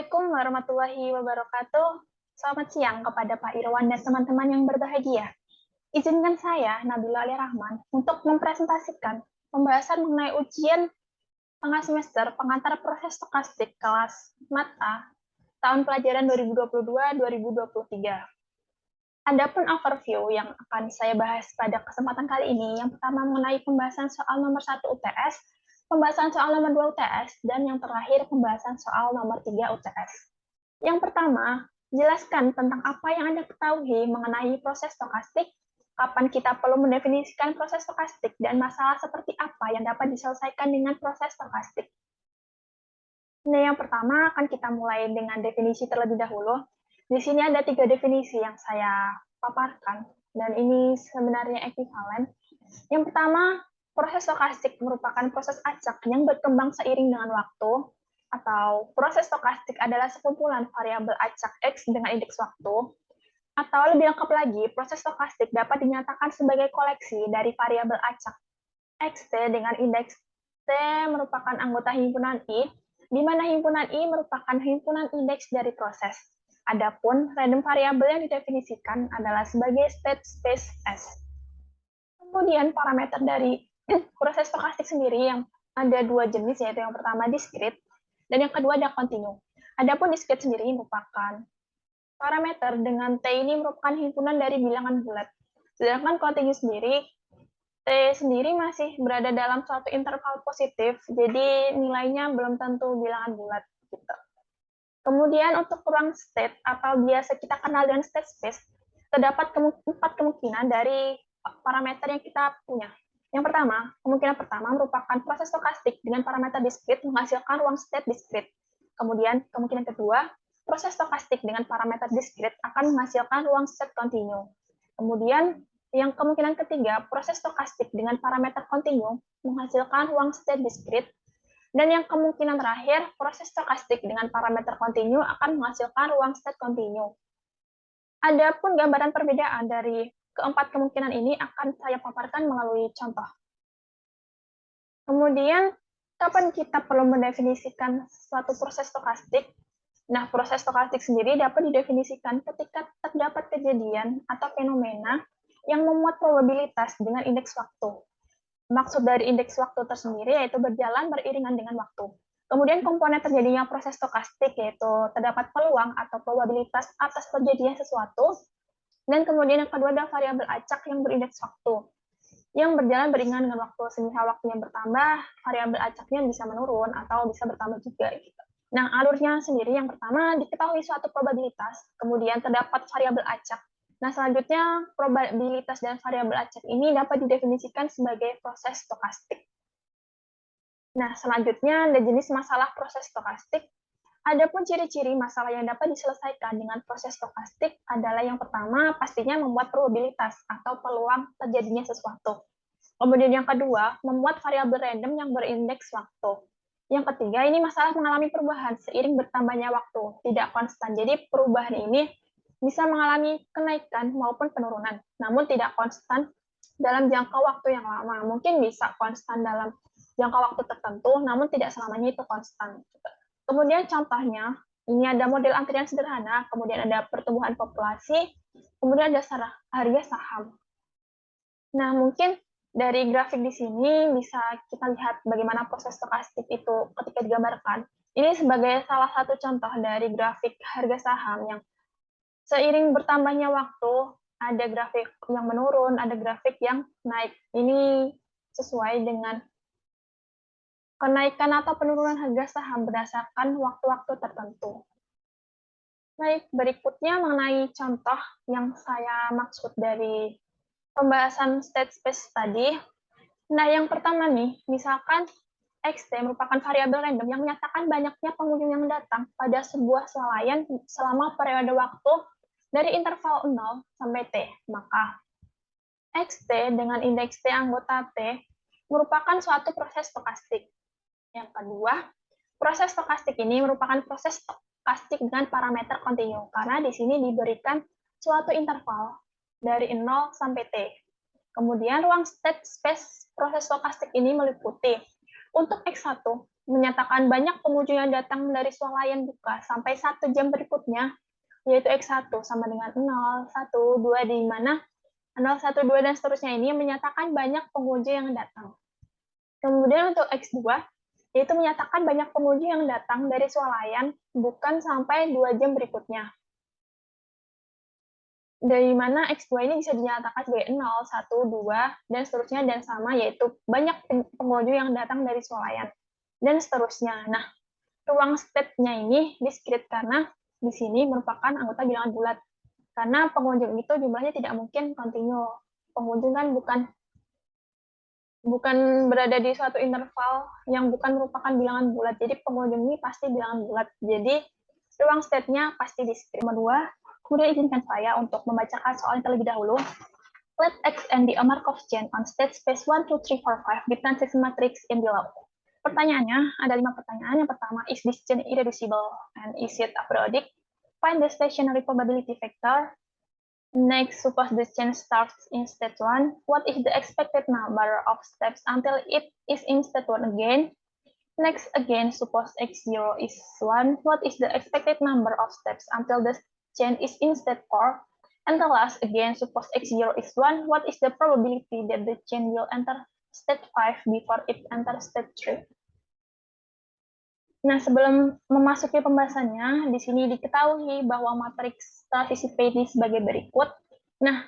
Assalamualaikum warahmatullahi wabarakatuh. Selamat siang kepada Pak Irwan dan teman-teman yang berbahagia. Izinkan saya, Nabila Ali Rahman, untuk mempresentasikan pembahasan mengenai ujian tengah semester pengantar proses stokastik kelas Mata tahun pelajaran 2022-2023. Adapun overview yang akan saya bahas pada kesempatan kali ini, yang pertama mengenai pembahasan soal nomor 1 UTS, pembahasan soal nomor 2 UTS, dan yang terakhir pembahasan soal nomor 3 UTS. Yang pertama, jelaskan tentang apa yang Anda ketahui mengenai proses stokastik, kapan kita perlu mendefinisikan proses stokastik, dan masalah seperti apa yang dapat diselesaikan dengan proses stokastik. Nah, yang pertama akan kita mulai dengan definisi terlebih dahulu. Di sini ada 3 definisi yang saya paparkan, dan ini sebenarnya ekuivalen. Yang pertama, proses stokastik merupakan proses acak yang berkembang seiring dengan waktu, atau proses stokastik adalah sekumpulan variabel acak X dengan indeks waktu, atau lebih lengkap lagi, proses stokastik dapat dinyatakan sebagai koleksi dari variabel acak XT dengan indeks T merupakan anggota himpunan I, di mana himpunan I merupakan himpunan indeks dari proses. Adapun random variabel yang didefinisikan adalah sebagai state space S. Kemudian parameter dari proses stokastik sendiri yang ada 2 jenis, yaitu yang pertama discrete dan yang kedua ada continue. Adapun discrete sendiri merupakan parameter dengan T ini merupakan himpunan dari bilangan bulat. Sedangkan continue sendiri, T sendiri masih berada dalam suatu interval positif, jadi nilainya belum tentu bilangan bulat. Gitu. Kemudian untuk ruang state atau biasa kita kenal dengan state space, terdapat 4 kemungkinan dari parameter yang kita punya. Yang pertama, kemungkinan pertama merupakan proses stokastik dengan parameter discrete menghasilkan ruang state discrete. Kemudian, kemungkinan kedua, proses stokastik dengan parameter discrete akan menghasilkan ruang state continue. Kemudian, yang kemungkinan ketiga, proses stokastik dengan parameter continue menghasilkan ruang state discrete. Dan yang kemungkinan terakhir, proses stokastik dengan parameter continue akan menghasilkan ruang state continue. Adapun gambaran perbedaan dari keempat kemungkinan ini akan saya paparkan melalui contoh. Kemudian, kapan kita perlu mendefinisikan suatu proses stokastik? Nah, proses stokastik sendiri dapat didefinisikan ketika terdapat kejadian atau fenomena yang memuat probabilitas dengan indeks waktu. Maksud dari indeks waktu tersendiri yaitu berjalan beriringan dengan waktu. Kemudian komponen terjadinya proses stokastik yaitu terdapat peluang atau probabilitas atas terjadinya sesuatu. Dan kemudian yang kedua ada variabel acak yang berindeks waktu, yang berjalan beriringan dengan waktu. Semisal waktunya bertambah, variabel acaknya bisa menurun atau bisa bertambah juga. Gitu. Nah, alurnya sendiri yang pertama diketahui suatu probabilitas, kemudian terdapat variabel acak. Nah, selanjutnya probabilitas dan variabel acak ini dapat didefinisikan sebagai proses stokastik. Nah, selanjutnya ada jenis masalah proses stokastik. Adapun ciri-ciri masalah yang dapat diselesaikan dengan proses stokastik adalah yang pertama pastinya membuat probabilitas atau peluang terjadinya sesuatu. Kemudian yang kedua, membuat variabel random yang berindeks waktu. Yang ketiga, ini masalah mengalami perubahan seiring bertambahnya waktu, tidak konstan. Jadi perubahan ini bisa mengalami kenaikan maupun penurunan, namun tidak konstan dalam jangka waktu yang lama. Mungkin bisa konstan dalam jangka waktu tertentu, namun tidak selamanya itu konstan. Kemudian contohnya, ini ada model antrian sederhana, kemudian ada pertumbuhan populasi, kemudian ada harga saham. Nah, mungkin dari grafik di sini bisa kita lihat bagaimana proses stokastik itu ketika digambarkan. Ini sebagai salah satu contoh dari grafik harga saham yang seiring bertambahnya waktu, ada grafik yang menurun, ada grafik yang naik. Ini sesuai dengan kenaikan atau penurunan harga saham berdasarkan waktu-waktu tertentu. Baik, berikutnya mengenai contoh yang saya maksud dari pembahasan state space tadi. Nah, yang pertama nih, misalkan XT merupakan variabel random yang menyatakan banyaknya pengunjung yang datang pada sebuah swalayan selama periode waktu dari interval 0 sampai T, maka XT dengan indeks T anggota T merupakan suatu proses stokastik. Yang kedua, proses stokastik ini merupakan proses stokastik dengan parameter kontinu, karena di sini diberikan suatu interval dari 0 sampai T. Kemudian ruang state space proses stokastik ini meliputi untuk X1 menyatakan banyak pengunjung yang datang dari swalayan buka sampai 1 jam berikutnya, yaitu X1 sama dengan 0, 1, 2, di mana 0, 1, 2, dan seterusnya ini menyatakan banyak pengunjung yang datang. Kemudian untuk X2, yaitu menyatakan banyak pengunjung yang datang dari swalayan bukan sampai 2 jam berikutnya. Dari mana X2 ini bisa dinyatakan sebagai 0, 1, 2, dan seterusnya, dan sama, yaitu banyak pengunjung yang datang dari swalayan, dan seterusnya. Nah, ruang state-nya ini discrete karena di sini merupakan anggota bilangan bulat. Karena pengunjung itu jumlahnya tidak mungkin kontinu. Pengunjung kan bukan berada di suatu interval yang bukan merupakan bilangan bulat. Jadi pengunjung ini pasti bilangan bulat. Jadi ruang state-nya pasti discrete. Nomor 2, kemudian izinkan saya untuk membacakan soal terlebih dahulu. Let X and be a Markov chain on state space 1, 2, 3, 4, 5 with transition matrix in below. Pertanyaannya, ada 5 pertanyaan. Yang pertama, is this chain irreducible and is it aperiodic? Find the stationary probability vector. Next, suppose the chain starts in state 1. What is the expected number of steps until it is in state 1 again? Next, again, suppose x0 is 1. What is the expected number of steps until the chain is in state 4? And the last, again, suppose x0 is 1. What is the probability that the chain will enter state 5 before it enters state 3? Nah, sebelum memasuki pembahasannya, di sini diketahui bahwa matriks transisi P ini sebagai berikut. Nah,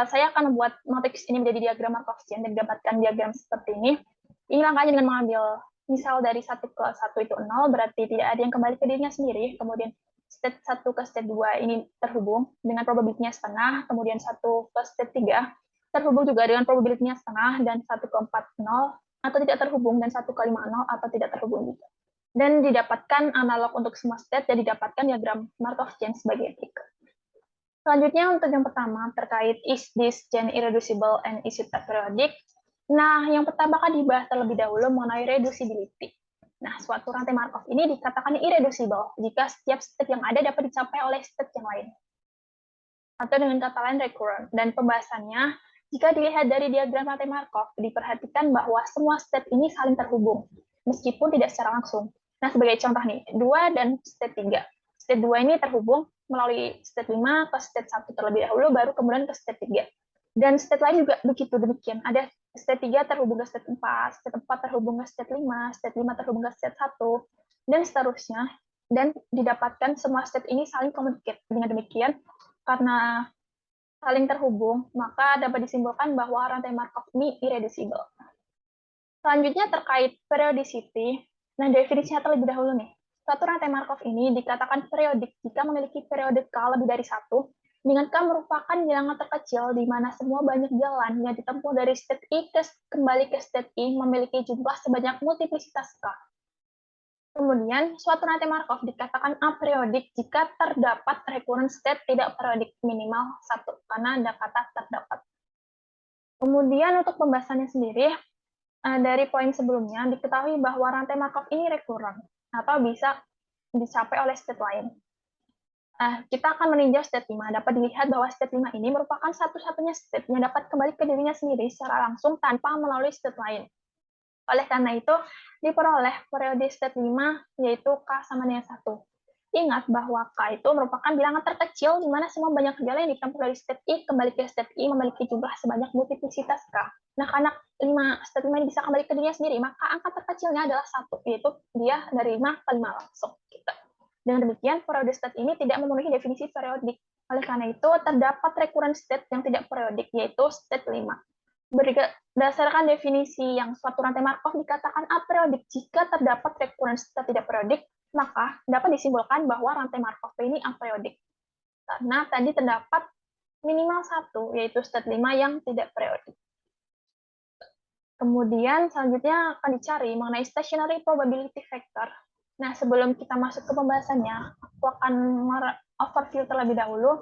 saya akan membuat matriks ini menjadi diagram Markov chain dan dapatkan diagram seperti ini. Ini langkahnya dengan mengambil misal dari 1 ke 1 itu 0, berarti tidak ada yang kembali ke dirinya sendiri. Kemudian state 1 ke state 2 ini terhubung dengan probabilitasnya setengah, kemudian 1 ke state 3 terhubung juga dengan probabilitasnya setengah, dan 1 ke 4 0, atau tidak terhubung, dan 1 ke 5 0, atau tidak terhubung juga. Dan didapatkan analog untuk semua state, dan didapatkan diagram Markov chain sebagai berikut. Selanjutnya untuk yang pertama terkait is this chain irreducible and is it aperiodic? Nah, yang pertama kan dibahas terlebih dahulu mengenai reducibility. Nah, suatu rantai Markov ini dikatakan irreducible jika setiap state yang ada dapat dicapai oleh state yang lain. Atau dengan kata lain recurrent. Dan pembahasannya, jika dilihat dari diagram rantai Markov, diperhatikan bahwa semua state ini saling terhubung, meskipun tidak secara langsung. Nah, sebagai contoh nih, 2 dan state 3. State 2 ini terhubung melalui state 5 ke state 1 terlebih dahulu, baru kemudian ke state 3. Dan state lain juga begitu demikian. Ada state 3 terhubung ke state 4, state 4 terhubung ke state 5, state 5 terhubung ke state 1, dan seterusnya. Dan didapatkan semua state ini saling communicate. Dengan demikian, karena saling terhubung, maka dapat disimpulkan bahwa rantai Markov ini irreducible. Selanjutnya terkait periodicity. Nah, definisinya terlebih dahulu nih. Suatu rantai Markov ini dikatakan periodik jika memiliki periode K lebih dari 1, dengan K merupakan bilangan terkecil di mana semua banyak jalan yang ditempuh dari state I kembali ke state I memiliki jumlah sebanyak multiplisitas K. Kemudian, suatu rantai Markov dikatakan aperiodic jika terdapat recurrent state tidak periodik minimal 1, karena ada kata terdapat. Kemudian untuk pembahasannya sendiri, dari poin sebelumnya diketahui bahwa rantai Markov ini recurrent atau bisa dicapai oleh state lain. Kita akan meninjau state 5. Dapat dilihat bahwa state 5 ini merupakan satu-satunya state yang dapat kembali ke dirinya sendiri secara langsung tanpa melalui state lain. Oleh karena itu, diperoleh periode state 5, yaitu K sama dengan 1. Ingat bahwa K itu merupakan bilangan terkecil di mana semua banyak jalan yang ditempuh dari state I kembali ke state I memiliki jumlah sebanyak multiplisitas K. Nah, karena state 5 ini bisa kembali ke dirinya sendiri, maka angka terkecilnya adalah 1, yaitu dia dari 5 ke 5 langsung. Gitu. Dengan demikian, periode state ini tidak memenuhi definisi periodik. Oleh karena itu, terdapat recurrent state yang tidak periodik, yaitu state 5. Berdasarkan definisi yang suatu rantai Markov dikatakan aperiodic jika terdapat recurrent state tidak periodik, maka dapat disimpulkan bahwa rantai Markov ini aperiodic. Karena tadi terdapat minimal 1, yaitu state 5 yang tidak periodik. Kemudian selanjutnya akan dicari mengenai stationary probability vector. Nah, sebelum kita masuk ke pembahasannya, aku akan overview terlebih dahulu.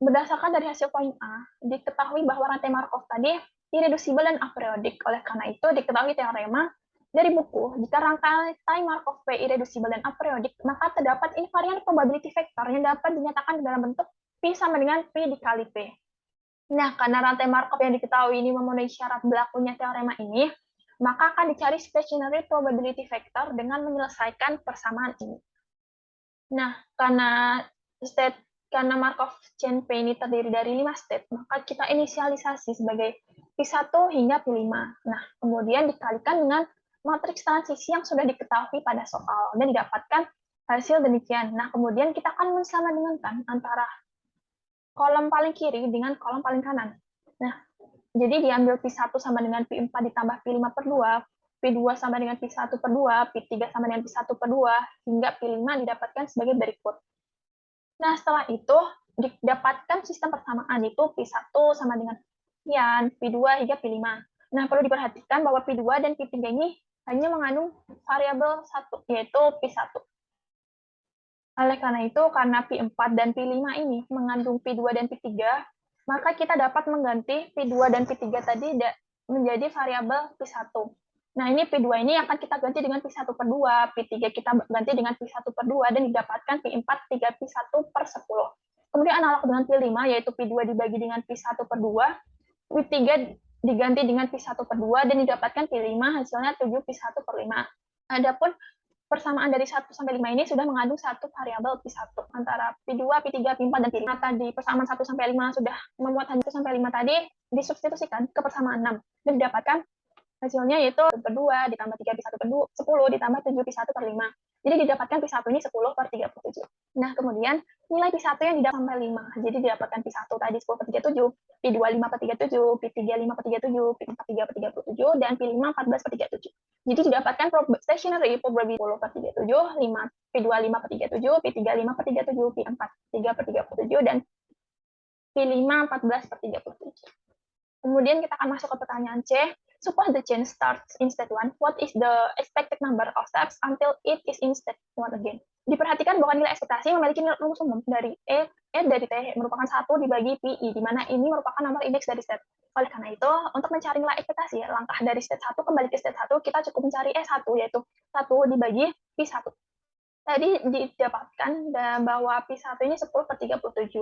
Berdasarkan dari hasil poin A, diketahui bahwa rantai Markov tadi irreducible dan aperiodic. Oleh karena itu, diketahui teorema dari buku, jika rantai Markov P irreducible dan aperiodic, maka terdapat invariant probability vector yang dapat dinyatakan dalam bentuk P sama dengan P dikali P. Nah, karena rantai Markov yang diketahui ini memenuhi syarat berlakunya teorema ini, maka akan dicari stationary probability factor dengan menyelesaikan persamaan ini. Nah, karena Markov chain P ini terdiri dari 5 state, maka kita inisialisasi sebagai P1 hingga P5. Nah, kemudian dikalikan dengan matriks transisi yang sudah diketahui pada soal, dan didapatkan hasil demikian. Nah, kemudian kita akan mensamadengkan antara kolom paling kiri dengan kolom paling kanan. Nah, jadi diambil P1 sama dengan P4 ditambah P5 per 2, P2 sama dengan P1 per 2, P3 sama dengan P1 per 2, hingga P5 didapatkan sebagai berikut. Nah, setelah itu didapatkan sistem persamaan, itu P1 sama dengan sekian, P2 hingga P5. Nah, perlu diperhatikan bahwa P2 dan P3 ini hanya mengandung variabel satu, yaitu P1. Oleh karena itu, karena P4 dan P5 ini mengandung P2 dan P3, maka kita dapat mengganti P2 dan P3 tadi menjadi variabel P1. Nah, ini P2 ini akan kita ganti dengan P1 per 2, P3 kita ganti dengan P1 per 2, dan didapatkan P4 3 P1 per 10. Kemudian analog dengan P5, yaitu P2 dibagi dengan P1 per 2, P3 diganti dengan P1 per 2, dan didapatkan P5 hasilnya 7 P1 per 5. Adapun persamaan dari 1 sampai 5 ini sudah mengandung satu variabel P1 antara P2, P3, P4, dan P5. Tadi persamaan 1 sampai 5 sudah memuat 1 sampai 5 tadi disubstitusikan ke persamaan 6 dan didapatkan hasilnya yaitu per 2 ditambah 3 P1 per 2, 10 ditambah 7 P1 per 5. Jadi didapatkan P1 ini 10 per 37. Nah, kemudian nilai P1 yang didapat sampai 5. Jadi didapatkan P1 tadi 10 per 37, P2 5 per 37, P3 5 per 37, P4 3 per 37, dan P5 14 per 37. Jadi didapatkan stationary probability 10 per 37, 5, P2 5 per 37, P3 5 per 37, P4 3 per 37, dan P5 14 per 37. Kemudian kita akan masuk ke pertanyaan C. Suppose the chain starts in step 1, what is the expected number of steps until it is in step 1 again? Diperhatikan bahwa nilai ekspektasi memiliki rumus umum dari E dari T merupakan 1 dibagi PI, di mana ini merupakan nomor indeks dari step. Oleh karena itu, untuk mencari nilai ekspektasi, langkah dari step 1 kembali ke step 1, kita cukup mencari E1, yaitu 1 dibagi P1. Tadi didapatkan bahwa P1 ini 10 per 37.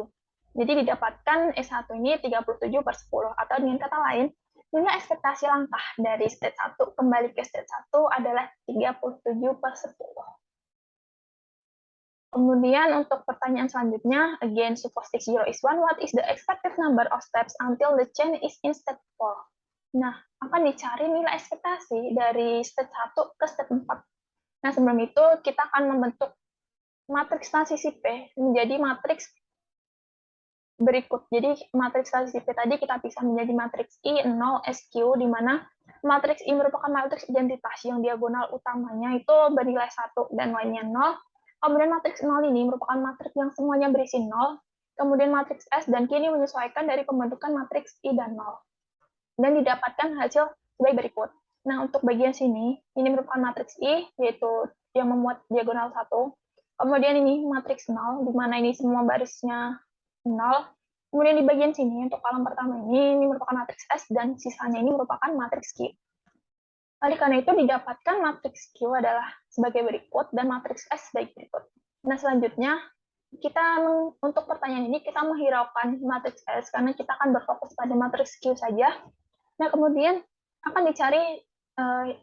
Jadi didapatkan E1 ini 37 per 10, atau dengan kata lain, nilai ekspektasi langkah dari state 1 kembali ke state 1 adalah 37 per 10. Kemudian untuk pertanyaan selanjutnya, again, suppose x0 is 1, what is the expected number of steps until the chain is in state 4? Nah, akan dicari nilai ekspektasi dari state 1 ke state 4. Nah, sebelum itu kita akan membentuk matriks transisi P menjadi matriks berikut. Jadi matriks transisi P tadi kita bisa menjadi matriks I 0 SQ, di mana matriks I merupakan matriks identitas yang diagonal utamanya itu bernilai 1 dan lainnya 0. Kemudian matriks 0 ini merupakan matriks yang semuanya berisi 0. Kemudian matriks S dan Q ini menyesuaikan dari pembentukan matriks I dan 0. Dan didapatkan hasil sebagai berikut. Nah, untuk bagian sini, ini merupakan matriks I, yaitu yang memuat diagonal 1. Kemudian ini matriks 0, di mana ini semua barisnya 0. Kemudian di bagian sini, untuk kolom pertama ini merupakan matriks S, dan sisanya ini merupakan matriks Q. Oleh karena itu, didapatkan matriks Q adalah sebagai berikut, dan matriks S sebagai berikut. Nah, selanjutnya, untuk pertanyaan ini, kita menghiraukan matriks S, karena kita akan berfokus pada matriks Q saja. Nah, kemudian akan dicari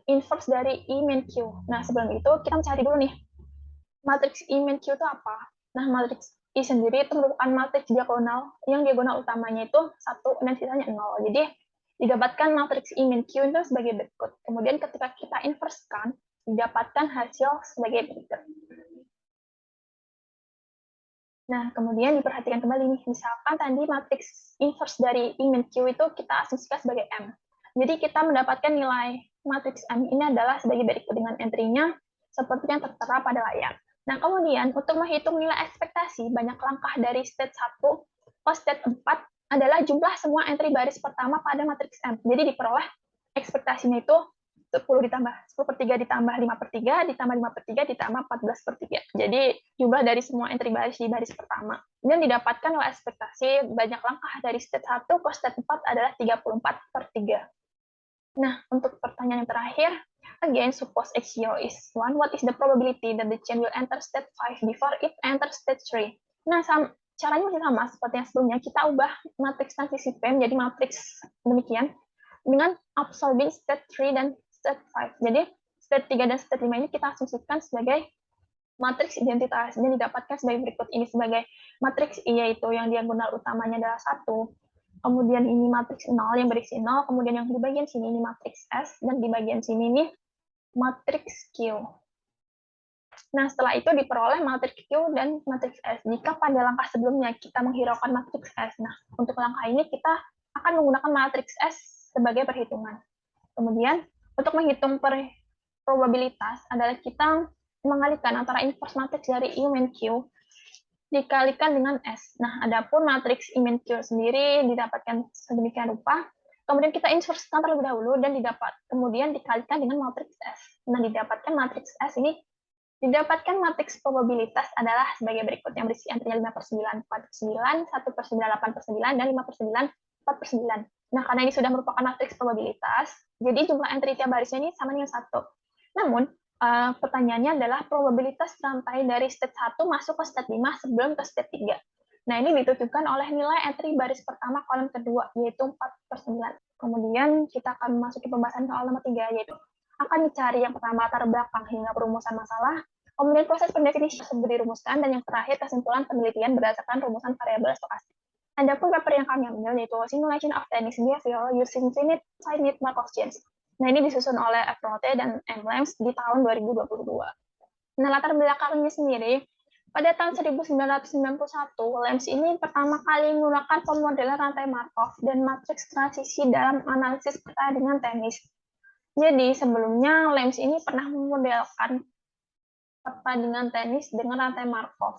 inverse dari I min Q. Nah, sebelum itu, kita mencari dulu nih, matriks I min Q itu apa? Nah, matriks I sendiri itu merupakan matriks diagonal, yang diagonal utamanya itu 1 dan sisanya 0. Jadi, didapatkan matriks I min Q itu sebagai berikut. Kemudian ketika kita inversekan, didapatkan hasil sebagai berikut. Nah, kemudian diperhatikan kembali nih, misalkan tadi matriks inverse dari I min Q itu kita asumsikan sebagai M. Jadi kita mendapatkan nilai matriks M ini adalah sebagai berikut dengan entry-nya seperti yang tertera pada layar. Nah, kemudian untuk menghitung nilai ekspektasi banyak langkah dari state 1 ke state 4 adalah jumlah semua entry baris pertama pada matriks M. Jadi diperoleh ekspektasinya itu 10 ditambah 10 per 3 ditambah 5 per 3 ditambah 5 per 3 ditambah 14 per 3. Jadi jumlah dari semua entry baris di baris pertama. Dan didapatkan nilai ekspektasi banyak langkah dari state 1 ke state 4 adalah 34 per 3. Nah, untuk pertanyaan yang terakhir, again, suppose x0 is 1, what is the probability that the chain will enter state 5 before it enters state 3? Nah, caranya masih sama seperti yang sebelumnya, kita ubah matriks transisi P menjadi matriks demikian, dengan absorbing state 3 dan state 5. Jadi state 3 dan state 5 ini kita asumsikan sebagai matriks identitas dan didapatkan sebagai berikut. Ini sebagai matriks I, yaitu yang diagonal utamanya adalah 1. Kemudian ini matriks 0 yang berisi 0, kemudian yang di bagian sini ini matriks S, dan di bagian sini ini matriks Q. Nah, setelah itu diperoleh matriks Q dan matriks S. Jika pada langkah sebelumnya kita menghiraukan matriks S, nah, untuk langkah ini kita akan menggunakan matriks S sebagai perhitungan. Kemudian, untuk menghitung probabilitas adalah kita mengalihkan antara inverse matriks dari I min Q dikalikan dengan S. Nah, adapun matriks I min Q sendiri didapatkan sedemikian rupa. Kemudian kita inversekan terlebih dahulu dan kemudian dikalikan dengan matriks S. Nah, didapatkan matriks S ini didapatkan matriks probabilitas adalah sebagai berikut, yang berisi antrinya 5/9, 4/9, 1/9, 8/9, dan 5/9, 4/9. Nah, karena ini sudah merupakan matriks probabilitas, jadi jumlah entry tiap barisnya ini sama dengan 1. Namun, pertanyaannya adalah probabilitas rantai dari state 1 masuk ke state 5 sebelum ke state 3. Nah, ini ditentukan oleh nilai entry baris pertama kolom kedua, yaitu 4/9. Kemudian kita akan memasuki pembahasan soal nomor 3, yaitu akan dicari yang pertama latar belakang hingga perumusan masalah, kemudian proses pendefinisian tersebut dirumuskan, dan yang terakhir kesimpulan penelitian berdasarkan rumusan variabel stokastik. Adapun paper yang kami ambil yaitu Simulation of Tennis Behavior Using Finite Markov Chains. Nah, ini disusun oleh F. Rote dan M. Lems di tahun 2022. Nah, latar belakangnya sendiri, pada tahun 1991, Lems ini pertama kali menggunakan pemodelan rantai Markov dan matriks transisi dalam analisis pertandingan tenis. Jadi, sebelumnya Lems ini pernah memodelkan pertandingan tenis dengan rantai Markov.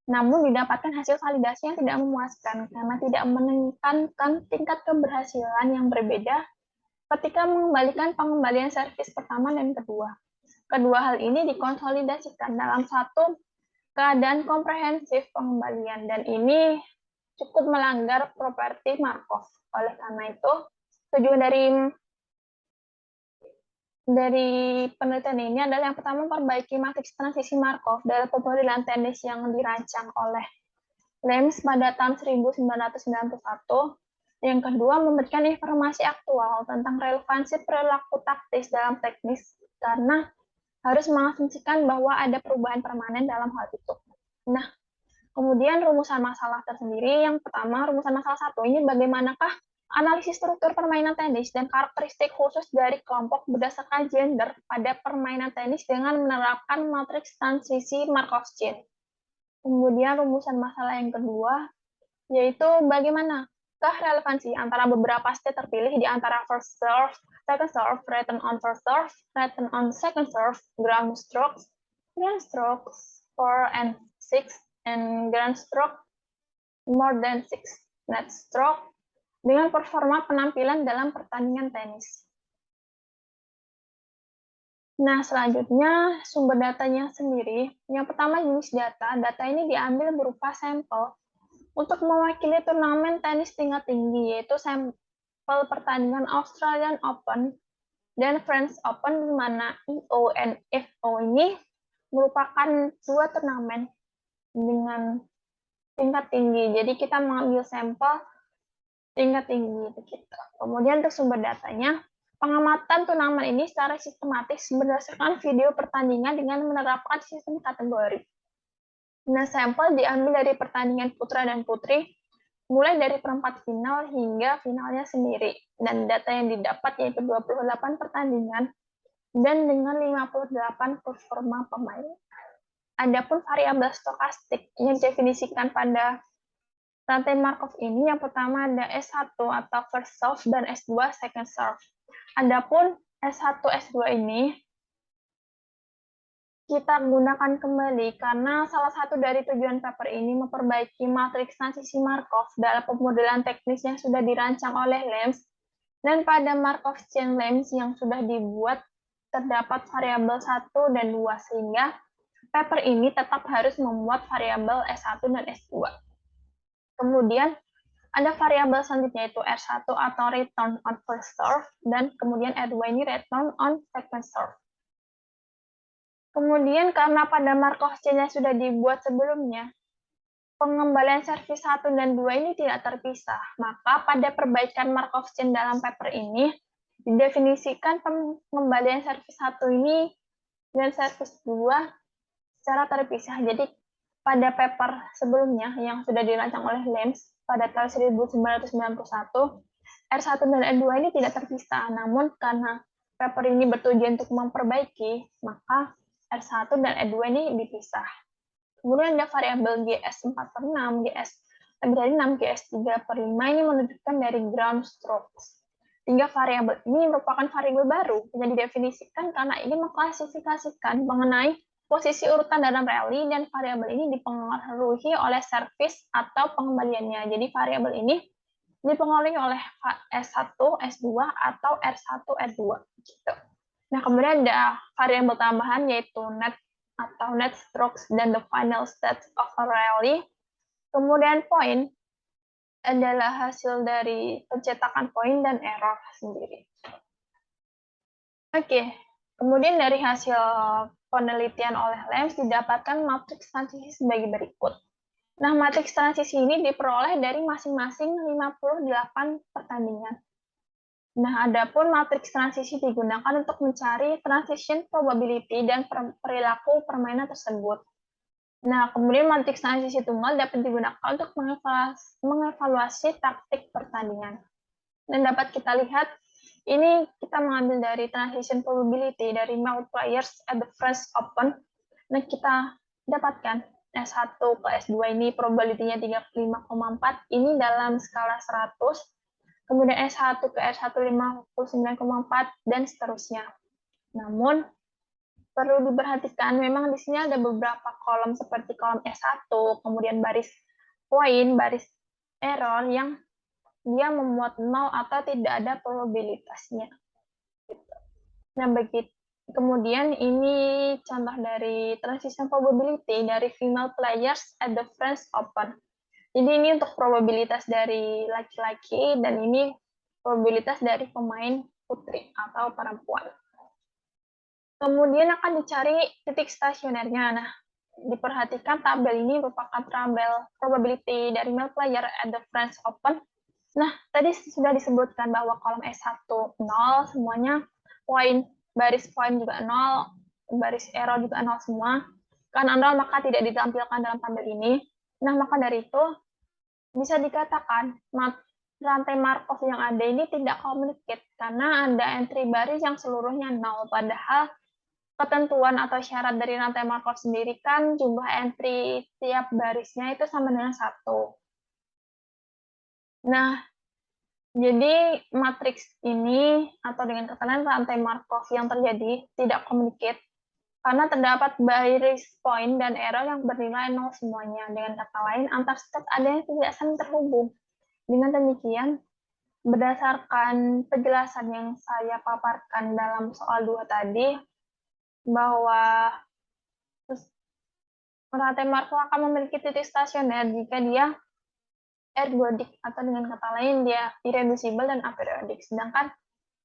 Namun, didapatkan hasil validasi yang tidak memuaskan karena tidak menekankan tingkat keberhasilan yang berbeda ketika mengembalikan pengembalian servis pertama dan kedua. Kedua hal ini dikonsolidasikan dalam satu keadaan komprehensif pengembalian, dan ini cukup melanggar properti Markov. Oleh karena itu, tujuan dari penelitian ini adalah yang pertama memperbaiki matriks transisi Markov dalam pemodelan tenis yang dirancang oleh Lems pada tahun 1991. Yang kedua, memberikan informasi aktual tentang relevansi perilaku taktis dalam teknis, karena harus mengasumsikan bahwa ada perubahan permanen dalam hal itu. Nah, kemudian rumusan masalah tersendiri. Yang pertama, rumusan masalah 1 ini bagaimanakah analisis struktur permainan tenis dan karakteristik khusus dari kelompok berdasarkan gender pada permainan tenis dengan menerapkan matriks transisi Markov chain. Kemudian rumusan masalah yang kedua, yaitu bagaimana relevansi antara beberapa state terpilih di antara first serve, second serve, return on first serve, return on second serve, ground strokes, 4 and 6, and grand stroke more than 6 net stroke dengan performa penampilan dalam pertandingan tenis. Nah, selanjutnya sumber datanya sendiri. Yang pertama, jenis data. Data ini diambil berupa sampel untuk mewakili turnamen tenis tingkat tinggi, yaitu sampel pertandingan Australian Open dan French Open, di mana IO dan FO ini merupakan dua turnamen dengan tingkat tinggi. Jadi kita mengambil sampel tingkat tinggi begitu. Kemudian untuk sumber datanya, pengamatan turnamen ini secara sistematis berdasarkan video pertandingan dengan menerapkan sistem kategori. Nah, sampel diambil dari pertandingan putra dan putri, mulai dari perempat final hingga finalnya sendiri. Dan data yang didapat yaitu 28 pertandingan dan dengan 58 performa pemain. Adapun variabel stokastik yang didefinisikan pada rantai Markov ini, yang pertama ada S1 atau first serve dan S2 second serve. Adapun S1, S2 ini kita gunakan kembali karena salah satu dari tujuan paper ini memperbaiki matriks transisi Markov dalam pemodelan teknis yang sudah dirancang oleh Lems, dan pada Markov chain Lems yang sudah dibuat terdapat variabel 1 dan 2, sehingga paper ini tetap harus membuat variabel S1 dan S2. Kemudian ada variabel selanjutnya yaitu R1 atau return on first serve, dan kemudian R2 ini return on second serve. Kemudian karena pada Markov chain-nya sudah dibuat sebelumnya, pengembalian servis 1 dan 2 ini tidak terpisah. Maka pada perbaikan Markov chain dalam paper ini, Didefinisikan pengembalian servis 1 ini dan servis 2 secara terpisah. Jadi pada paper sebelumnya yang sudah dirancang oleh Lens pada tahun 1991, R1 dan R2 ini tidak terpisah. Namun karena paper ini bertujuan untuk memperbaiki, maka R1 dan R2 ini dipisah. Kemudian ada variabel GS 4 per 6, GS lebih dari 6, GS 3 per 5 ini menunjukkan dari ground strokes. Tiga variabel ini merupakan variabel baru yang didefinisikan karena ini mengklasifikasikan mengenai posisi urutan dalam rally dan variabel ini dipengaruhi oleh servis atau pengembaliannya. Jadi variabel ini dipengaruhi oleh S1, S2, atau R1, R2. Gitu. Nah, kemudian ada variabel tambahan yaitu net atau net strokes dan the final state of a rally. Kemudian point adalah hasil dari pencetakan poin dan error sendiri. Oke, kemudian dari hasil penelitian oleh Lens didapatkan matriks transisi sebagai berikut. Nah, matriks transisi ini diperoleh dari masing-masing 58 pertandingan. Nah, adapun matriks transisi digunakan untuk mencari transition probability dan perilaku permainan tersebut. Nah, kemudian matriks transisi tunggal dapat digunakan untuk mengevaluasi taktik pertandingan. Dan dapat kita lihat, ini kita mengambil dari transition probability dari multipliers at the French Open. Nah, kita dapatkan S1 ke S2 ini probability-nya 35,4, ini dalam skala 100, kemudian S1 ke R1 59,4, dan seterusnya. Namun, perlu diperhatikan memang di sini ada beberapa kolom seperti kolom S1, kemudian baris poin, baris error yang dia memuat nol atau tidak ada probabilitasnya. Nah, begitu. Kemudian ini contoh dari transition probability dari female players at the French Open. Jadi ini untuk probabilitas dari laki-laki dan ini probabilitas dari pemain putri atau perempuan. Kemudian akan dicari titik stasionernya. Nah, diperhatikan tabel ini merupakan tabel probability dari male player at the French Open. Nah, tadi sudah disebutkan bahwa kolom S1 0 semuanya, baris poin juga 0, baris error juga 0 semua. Karena 0 maka tidak ditampilkan dalam tabel ini. Nah, maka dari itu bisa dikatakan rantai Markov yang ada ini tidak communicate karena ada entry baris yang seluruhnya 0, padahal ketentuan atau syarat dari rantai Markov sendiri kan jumlah entry tiap barisnya itu sama dengan 1. Nah, jadi matriks ini atau dengan kata lain rantai Markov yang terjadi tidak communicate karena terdapat baris point dan error yang bernilai 0 semuanya. Dengan kata lain, antar state ada yang tidak saling terhubung. Dengan demikian, berdasarkan penjelasan yang saya paparkan dalam soal 2 tadi, bahwa rantai Markov akan memiliki titik stasioner jika dia ergodic atau dengan kata lain dia irreducible dan aperiodic. Sedangkan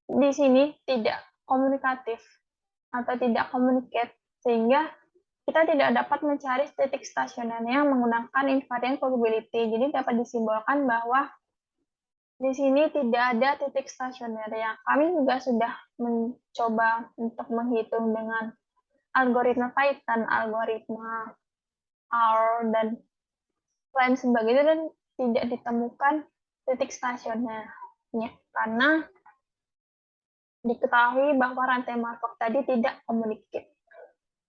di sini tidak komunikatif atau tidak communicate sehingga kita tidak dapat mencari titik stasionernya menggunakan invariant probability. Jadi dapat disimbolkan bahwa di sini tidak ada titik stasioner. Ya, kami juga sudah mencoba untuk menghitung dengan algoritma Python, algoritma R, dan lain sebagainya, dan tidak ditemukan titik stasionernya karena diketahui bahwa rantai Markov tadi tidak communicate.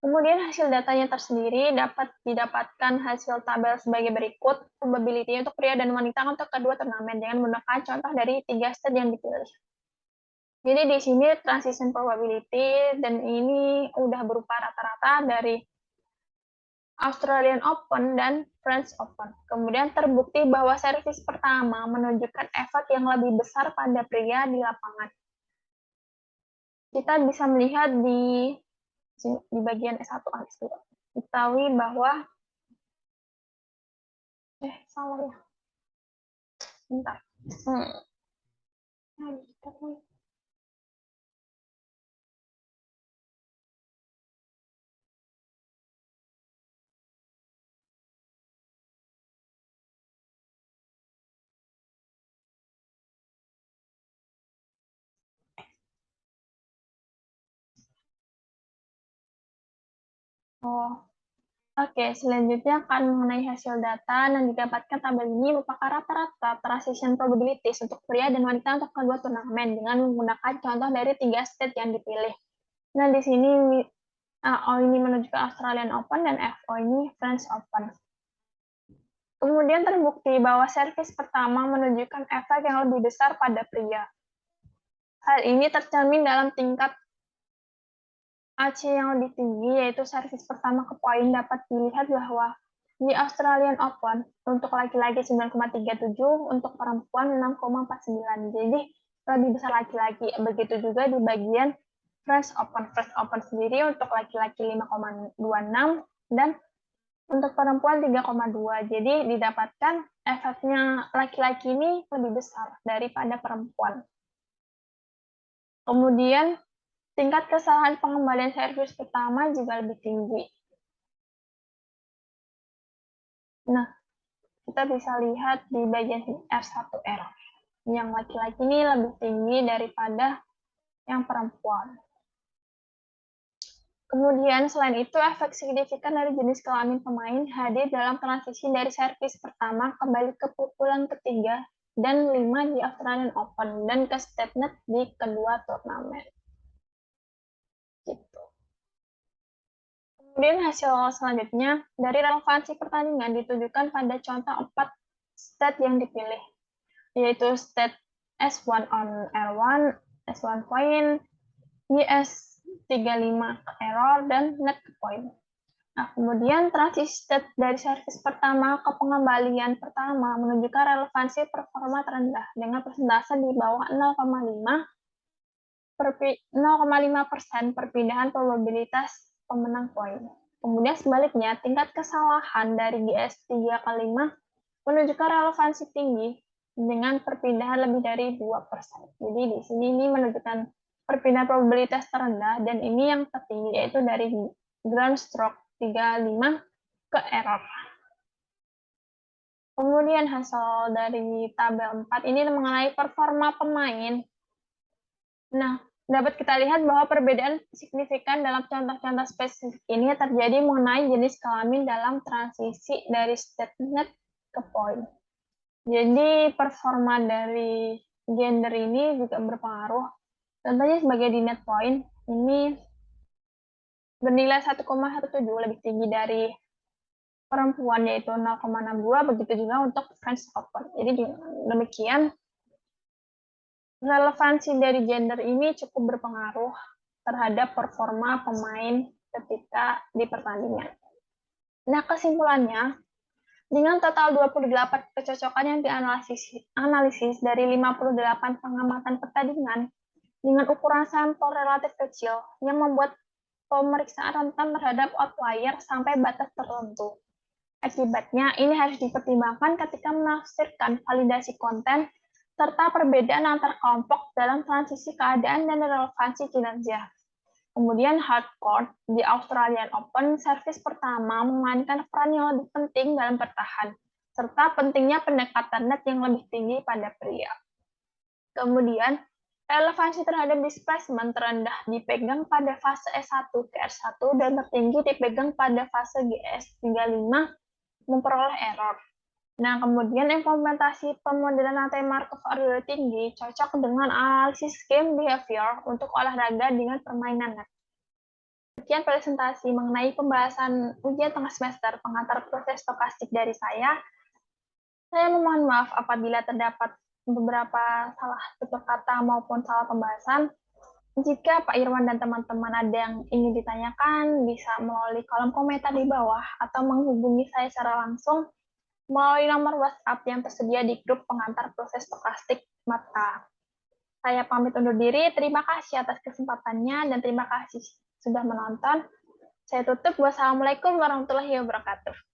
Kemudian hasil datanya tersendiri dapat didapatkan hasil tabel sebagai berikut. Probability untuk pria dan wanita untuk kedua turnamen dengan menggunakan contoh dari 3 state yang dipilih. Jadi di sini transition probability dan ini udah berupa rata-rata dari Australian Open dan French Open. Kemudian terbukti bahwa servis pertama menunjukkan efek yang lebih besar pada pria di lapangan. Kita bisa melihat di bagian S1 Alex dulu. Diketahui bahwa salah ya. Bentar. Oh, oke. Selanjutnya akan mengenai hasil data yang didapatkan tabel ini merupakan rata-rata transition probabilities untuk pria dan wanita untuk kedua turnamen dengan menggunakan contoh dari 3 state yang dipilih. Nah, di sini AO ini menunjukkan Australian Open dan FO ini French Open. Kemudian terbukti bahwa servis pertama menunjukkan efek yang lebih besar pada pria. Hal ini tercermin dalam tingkat AC yang lebih tinggi, yaitu servis pertama ke poin dapat dilihat bahwa di Australian Open untuk laki-laki 9,37, untuk perempuan 6,49. Jadi lebih besar laki-laki. Begitu juga di bagian French Open. French Open sendiri untuk laki-laki 5,26 dan untuk perempuan 3,2. Jadi didapatkan efeknya laki-laki ini lebih besar daripada perempuan. Kemudian tingkat kesalahan pengembalian servis pertama juga lebih tinggi. Nah, kita bisa lihat di bagian R1 error. Yang laki-laki ini lebih tinggi daripada yang perempuan. Kemudian selain itu, efek signifikan dari jenis kelamin pemain hadir dalam transisi dari servis pertama kembali ke pukulan ketiga dan 5 di Australian Open dan ke statenet di kedua turnamen. Gitu. Kemudian hasil selanjutnya, dari relevansi pertandingan ditujukan pada contoh 4 state yang dipilih, yaitu state S1 on R1, S1 point, YS35 error, dan net point. Nah, kemudian transisi state dari servis pertama ke pengembalian pertama menunjukkan relevansi performa terendah dengan persentase di bawah 0,5% perpindahan probabilitas pemenang poin. Kemudian sebaliknya, tingkat kesalahan dari GS 3 ke 5 menunjukkan relevansi tinggi dengan perpindahan lebih dari 2%. Jadi di sini ini menunjukkan perpindahan probabilitas terendah dan ini yang tertinggi yaitu dari ground stroke 35 ke error. Kemudian hasil dari tabel 4 ini mengenai performa pemain. Nah, dapat kita lihat bahwa perbedaan signifikan dalam contoh-contoh spesifik ini terjadi mengenai jenis kelamin dalam transisi dari statenet ke point. Jadi performa dari gender ini juga berpengaruh. Contohnya sebagai di net point, ini bernilai 1,17 lebih tinggi dari perempuan yaitu 0,62, begitu juga untuk French Open. Jadi demikian relevansi dari gender ini cukup berpengaruh terhadap performa pemain ketika di pertandingan. Nah, kesimpulannya, dengan total 28 kecocokan yang dianalisis dari 58 pengamatan pertandingan dengan ukuran sampel relatif kecil yang membuat pemeriksaan rentan terhadap outlier sampai batas tertentu. Akibatnya, ini harus dipertimbangkan ketika menafsirkan validasi konten serta perbedaan antar kelompok dalam transisi keadaan dan relevansi kinerja. Kemudian hardcourt di Australian Open, servis pertama memainkan peran yang lebih penting dalam bertahan, serta pentingnya pendekatan net yang lebih tinggi pada pria. Kemudian, relevansi terhadap displacement terendah dipegang pada fase S1 ke R1 dan tertinggi dipegang pada fase GS35 memperoleh error. Nah, kemudian implementasi pemodelan rantai Markov adalah tinggi cocok dengan analisis game behavior untuk olahraga dengan permainan net. Sekian presentasi mengenai pembahasan ujian tengah semester pengantar proses stokastik dari saya. Saya memohon maaf apabila terdapat beberapa salah tutur kata maupun salah pembahasan. Jika Pak Irwan dan teman-teman ada yang ingin ditanyakan, bisa melalui kolom komentar di bawah atau menghubungi saya secara langsung melalui nomor WhatsApp yang tersedia di grup pengantar proses stokastik mata. Saya pamit undur diri, terima kasih atas kesempatannya dan terima kasih sudah menonton. Saya tutup, wassalamualaikum warahmatullahi wabarakatuh.